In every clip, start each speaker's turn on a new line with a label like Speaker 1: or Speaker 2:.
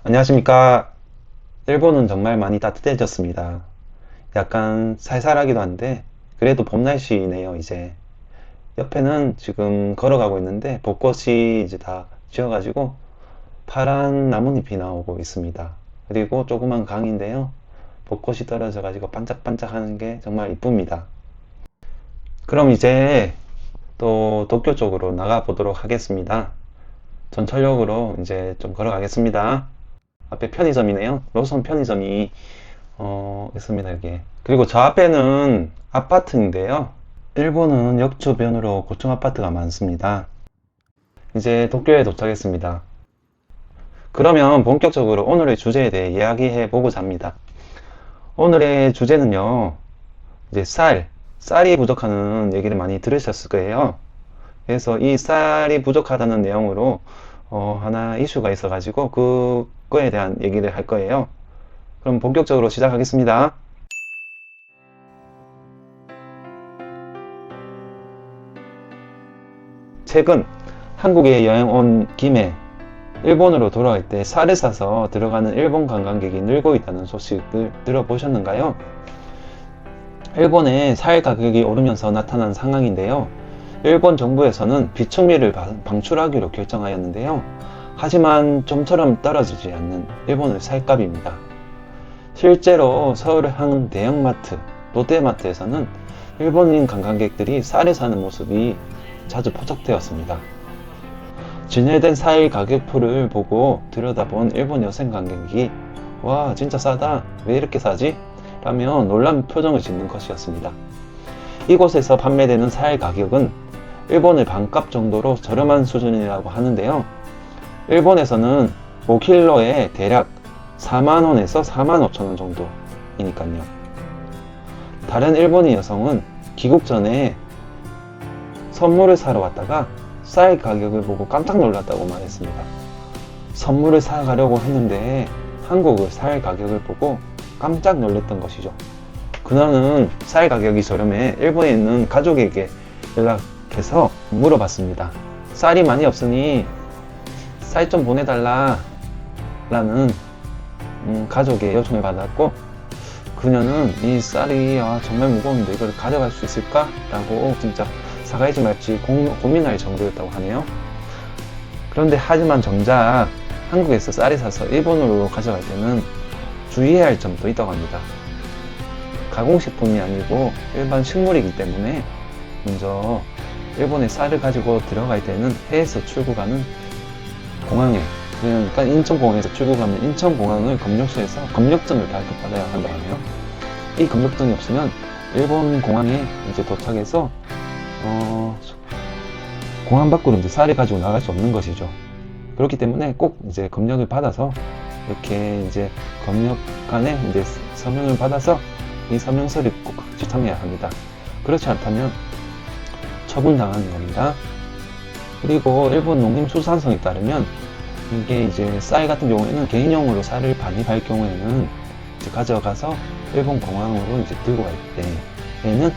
Speaker 1: 안녕하십니까. 일본은 정말 많이 따뜻해졌습니다. 약간 쌀쌀하기도 한데, 그래도 봄 날씨네요, 이제. 옆에는 지금 걸어가고 있는데, 벚꽃이 이제 다 지어가지고, 파란 나뭇잎이 나오고 있습니다. 그리고 조그만 강인데요. 벚꽃이 떨어져가지고 반짝반짝 하는 게 정말 이쁩니다. 그럼 이제 또 도쿄 쪽으로 나가보도록 하겠습니다. 전철역으로 이제 좀 걸어가겠습니다. 앞에 편의점이네요. 로선 편의점이 있습니다, 여기. 그리고 저 앞에는 아파트인데요. 일본은 역주변으로 고층 아파트가 많습니다. 이제 도쿄에 도착했습니다. 그러면 본격적으로 오늘의 주제에 대해 이야기해 보고자 합니다. 오늘의 주제는요, 이제 쌀이 부족하는 얘기를 많이 들으셨을 거예요. 그래서 이 쌀이 부족하다는 내용으로 하나 이슈가 있어가지고 그거에 대한 얘기를 할 거예요. 그럼 본격적으로 시작하겠습니다. 최근 한국에 여행 온 김에 일본으로 돌아갈 때 쌀을 사서 들어가는 일본 관광객이 늘고 있다는 소식을 들어보셨는가요? 일본의 쌀 가격이 오르면서 나타난 상황인데요. 일본 정부에서는 비축미를 방출하기로 결정하였는데요. 하지만 좀처럼 떨어지지 않는 일본의 쌀값입니다. 실제로 서울의 한 대형마트, 롯데마트에서는 일본인 관광객들이 쌀을 사는 모습이 자주 포착되었습니다. 진열된 쌀 가격표를 보고 들여다본 일본 여성 관객이 와 진짜 싸다 왜 이렇게 싸지? 라며 놀란 표정을 짓는 것이었습니다. 이곳에서 판매되는 쌀 가격은 일본의 반값 정도로 저렴한 수준이라고 하는데요. 일본에서는 5kg에 대략 4만원에서 4만 5천원 정도이니까요. 다른 일본인 여성은 귀국 전에 선물을 사러 왔다가 쌀 가격을 보고 깜짝 놀랐다고 말했습니다. 선물을 사가려고 했는데 한국의 쌀 가격을 보고 깜짝 놀랐던 것이죠. 그녀는 쌀 가격이 저렴해 일본에 있는 가족에게 연락해서 물어봤습니다. 쌀이 많이 없으니 쌀 좀 보내달라 라는 가족의 요청을 받았고, 그녀는 이 쌀이 정말 무거운데 이걸 가져갈 수 있을까? 라고 진짜 사가야지 말지 고민할 정도였다고 하네요. 그런데 하지만 정작 한국에서 쌀을 사서 일본으로 가져갈 때는 주의해야 할 점도 있다고 합니다. 가공식품이 아니고 일반 식물이기 때문에 먼저 일본에 쌀을 가지고 들어갈 때는 해에서 출국하는 공항에, 그러니까 인천공항에서 출국하면 인천공항을 검역소에서 검역증을 발급받아야 한다고 하네요. 이 검역증이 없으면 일본 공항에 이제 도착해서 공항 밖으로 이제 쌀을 가지고 나갈 수 없는 것이죠. 그렇기 때문에 꼭 이제 검역을 받아서 이렇게 이제 검역관에 이제 서명을 받아서 이 서명서를 꼭 지참해야 합니다. 그렇지 않다면 처분당하는 겁니다. 그리고 일본 농림수산성에 따르면 이게 이제 쌀 같은 경우에는 개인용으로 쌀을 반입할 경우에는 이제 가져가서 일본 공항으로 이제 들고 갈 때에는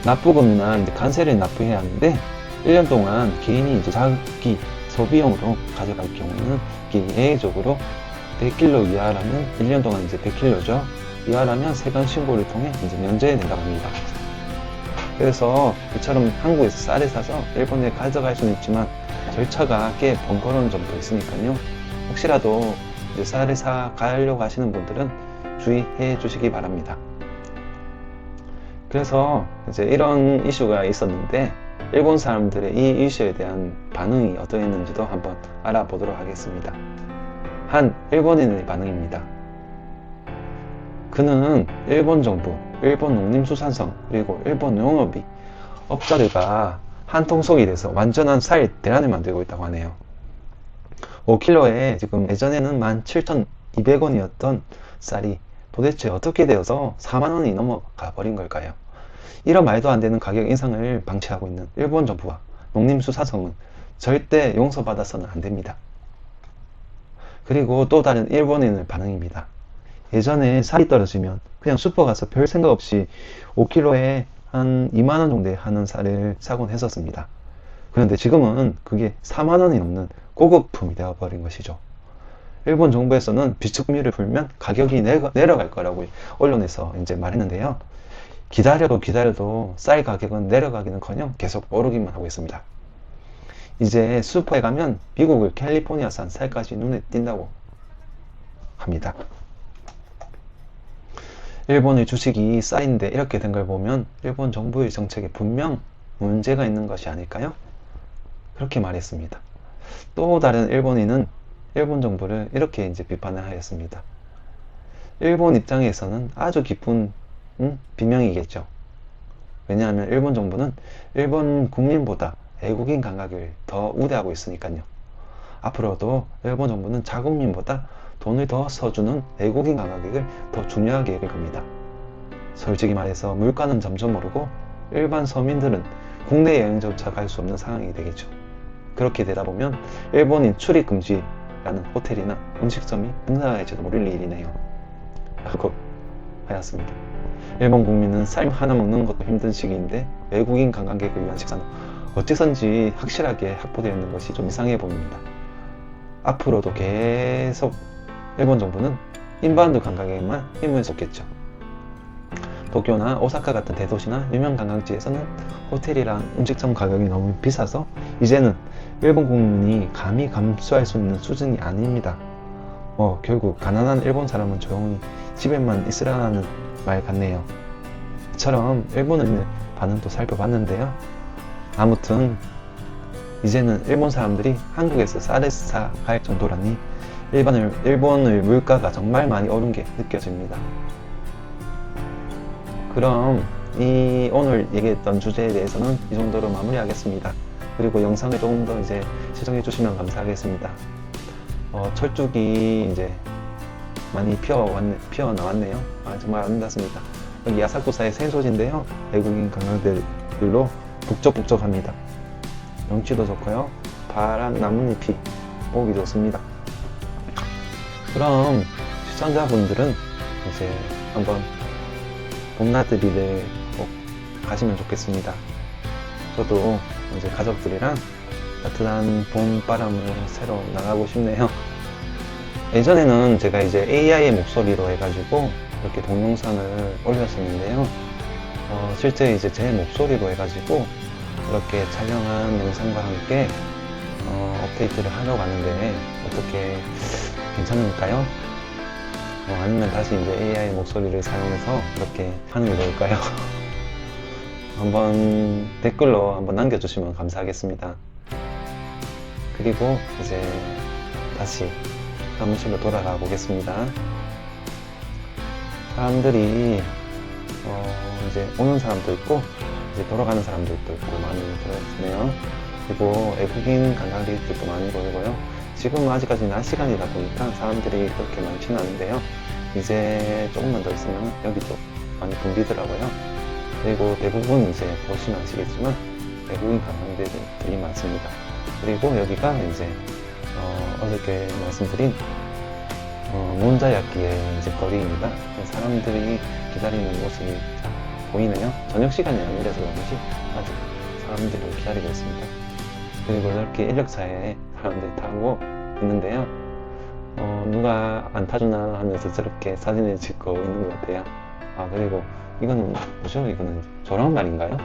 Speaker 1: 납부금이나 이제 관세를 납부해야 하는데 1년 동안 개인이 이제 자기 소비용으로 가져갈 경우는 이게 예외적으로 100kg 이하라면 1년 동안 이제 100kg죠. 이하라면 세관 신고를 통해 이제 면제된다고 합니다. 그래서 이처럼 한국에서 쌀을 사서 일본에 가져갈 수는 있지만 절차가 꽤 번거로운 점도 있으니까요. 혹시라도 이제 쌀을 사 가려고 하시는 분들은 주의해 주시기 바랍니다. 그래서 이제 이런 이슈가 있었는데 일본 사람들의 이 이슈에 대한 반응이 어떠했는지도 한번 알아보도록 하겠습니다. 한 일본인의 반응입니다. 그는 일본 정부, 일본 농림수산성, 그리고 일본 농업이 업자들과 한통속이 돼서 완전한 쌀 대란을 만들고 있다고 하네요. 5kg에 지금 예전에는 17,200원이었던 쌀이 도대체 어떻게 되어서 4만원이 넘어가 버린 걸까요? 이런 말도 안 되는 가격 인상을 방치하고 있는 일본 정부와 농림수산성은 절대 용서받아서는 안 됩니다. 그리고 또 다른 일본인의 반응입니다. 예전에 쌀이 떨어지면 그냥 슈퍼 가서 별 생각 없이 5kg에 한 2만원 정도 하는 쌀을 사곤 했었습니다. 그런데 지금은 그게 4만원이 넘는 고급품이 되어버린 것이죠. 일본 정부에서는 비축미를 풀면 가격이 내려갈 거라고 언론에서 이제 말했는데요. 기다려도 쌀 가격은 내려가기는커녕 계속 오르기만 하고 있습니다. 이제 슈퍼에 가면 미국의 캘리포니아산 쌀까지 눈에 띈다고 합니다. 일본의 주식이 쌀인데 이렇게 된 걸 보면 일본 정부의 정책에 분명 문제가 있는 것이 아닐까요? 그렇게 말했습니다. 또 다른 일본인은 일본 정부를 이렇게 이제 비판을 하였습니다. 일본 입장에서는 아주 깊은 비명이겠죠. 왜냐하면 일본 정부는 일본 국민보다 외국인 감각을 더 우대하고 있으니까요. 앞으로도 일본 정부는 자국민보다 돈을 더 써주는 외국인 관광객을 더 중요하게 여길 겁니다. 솔직히 말해서 물가는 점점 오르고 일반 서민들은 국내 여행조차 갈 수 없는 상황이 되겠죠. 그렇게 되다 보면 일본인 출입 금지라는 호텔이나 음식점이 등장할지도 모를 일이네요. 라고 하였습니다. 일본 국민은 쌀 하나 먹는 것도 힘든 시기인데 외국인 관광객을 위한 식사는 어째선지 확실하게 확보되어 있는 것이 좀 이상해 보입니다. 앞으로도 계속 일본 정부는 인바운드 관광객에만 힘을 쏟겠죠. 도쿄나 오사카 같은 대도시나 유명 관광지에서는 호텔이랑 음식점 가격이 너무 비싸서 이제는 일본 국민이 감히 감수할 수 있는 수준이 아닙니다. 결국 가난한 일본 사람은 조용히 집에만 있으라는 말 같네요. 이처럼 일본의 반응도 살펴봤는데요. 아무튼 이제는 일본 사람들이 한국에서 쌀을 사갈 정도라니 일본의 물가가 정말 많이 오른 게 느껴집니다. 그럼 오늘 얘기했던 주제에 대해서는 이 정도로 마무리하겠습니다. 그리고 영상을 조금 더 이제 시청해 주시면 감사하겠습니다. 철쭉이 이제 많이 피어나왔네요. 정말 아름답습니다. 여기 야사쿠사의 센소지인데요. 외국인 관광객들로 북적북적합니다. 경치도 좋고요. 파란 나뭇잎이 보기 좋습니다. 그럼 시청자분들은 이제 한번 봄나들이를 꼭 가시면 좋겠습니다. 저도 이제 가족들이랑 따뜻한 봄바람을 새러 나가고 싶네요. 예전에는 제가 이제 AI의 목소리로 해가지고 이렇게 동영상을 올렸었는데요. 실제 이제 제 목소리로 해가지고 이렇게 촬영한 영상과 함께 업데이트를 하려고 하는데 어떻게 괜찮을까요? 아니면 다시 이제 AI 목소리를 사용해서 이렇게 하는 게 좋을까요? 한번 댓글로 한번 남겨주시면 감사하겠습니다. 그리고 이제 다시 사무실로 돌아가 보겠습니다. 사람들이 이제 오는 사람도 있고 이제 돌아가는 사람들도 있고 많이 들어있네요. 그리고 외국인 관광객들도 많이 보이고요. 지금 아직까지 낮 시간이다 보니까 사람들이 그렇게 많지는 않은데요. 이제 조금만 더 있으면 여기도 많이 붐비더라고요. 그리고 대부분 이제 보시면 아시겠지만 외국인 관광객들이 많습니다. 그리고 여기가 이제 어저께 말씀드린 몬자야끼의 이제 거리입니다. 사람들이 기다리는 모습이 보이네요. 저녁 시간이 아니라서 그런지 아직 사람들을 기다리고 있습니다. 그리고 이렇게 인력차에 사람들이 타고 있는데요. 누가 안 타주나 하면서 저렇게 사진을 찍고 있는 것 같아요. 그리고 이거는 뭐죠? 이거는 저런 말인가요?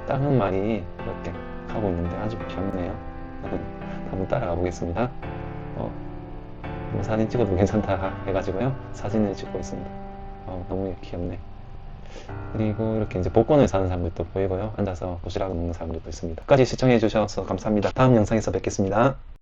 Speaker 1: 다른 말이 이렇게 하고 있는데 아주 귀엽네요. 한번 따라가 보겠습니다. 사진 찍어도 괜찮다 해가지고요. 사진을 찍고 있습니다. 너무 귀엽네. 그리고 이렇게 이제 복권을 사는 사람들도 보이고요. 앉아서 도시락을 먹는 사람들도 있습니다. 끝까지 시청해 주셔서 감사합니다. 다음 영상에서 뵙겠습니다.